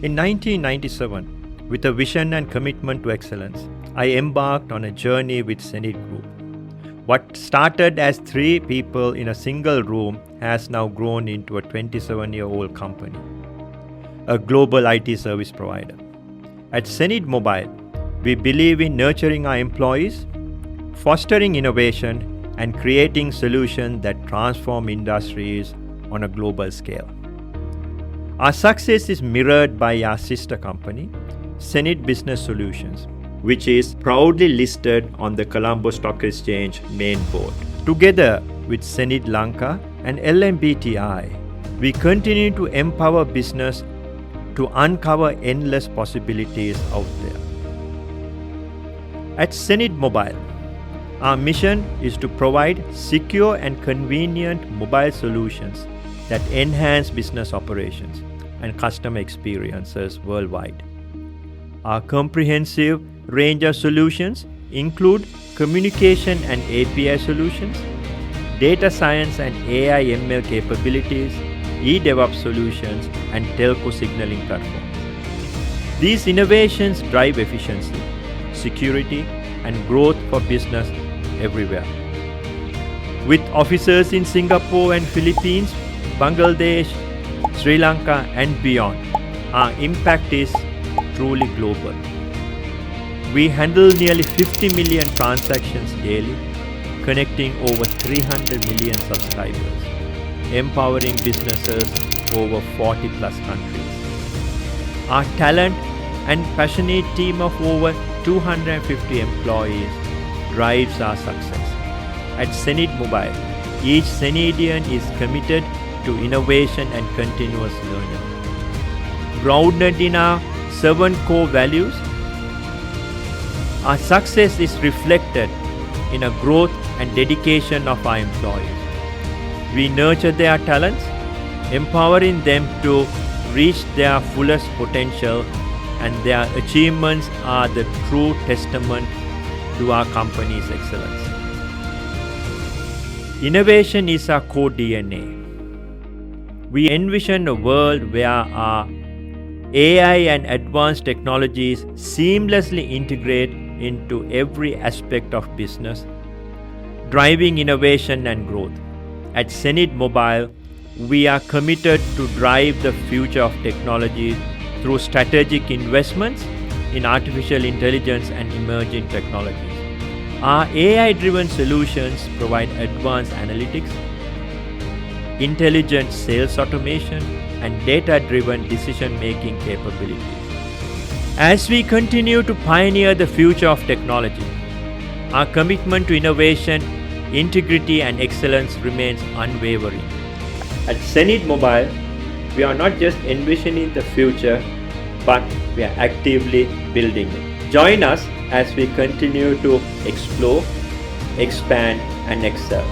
In 1997, with a vision and commitment to excellence, I embarked on a journey with zenith Group. What started as 3 people in a single room has now grown into a 27-year-old company, a global IT service provider. At zenith Mobile, we believe in nurturing our employees, fostering innovation, and creating solutions that transform industries on a global scale. Our success is mirrored by our sister company, zenith Business Solutions, which is proudly listed on the Colombo Stock Exchange main board. Together with zenith Lanka and LMBTI, we continue to empower business to uncover endless possibilities out there. At zenith Mobile, our mission is to provide secure and convenient mobile solutions that enhance business operations and customer experiences worldwide. Our comprehensive range of solutions include communication and API solutions, data science and AI ML capabilities, eDevOps solutions, and telco signaling platforms. These innovations drive efficiency, security, and growth for business everywhere. With offices in Singapore and Philippines, Bangladesh, Sri Lanka, and beyond, our impact is truly global. We handle nearly 50 million transactions daily, connecting over 300 million subscribers, empowering businesses over 40 plus countries. Our talent and passionate team of over 250 employees drives our success. At zenith Mobile, each Zenithian is committed to innovation and continuous learning. Grounded in our 7 core values, our success is reflected in a growth and dedication of our employees. We nurture their talents, empowering them to reach their fullest potential, and their achievements are the true testament to our company's excellence. Innovation is our core DNA. We envision a world where our AI and advanced technologies seamlessly integrate into every aspect of business, driving innovation and growth. At zenith Mobile, we are committed to drive the future of technology through strategic investments in artificial intelligence and emerging technologies. Our AI-driven solutions provide advanced analytics, intelligent sales automation, and data-driven decision-making capabilities. As we continue to pioneer the future of technology, our commitment to innovation, integrity, and excellence remains unwavering. At zenith Mobile, we are not just envisioning the future, but we are actively building it. Join us as we continue to explore, expand, and excel.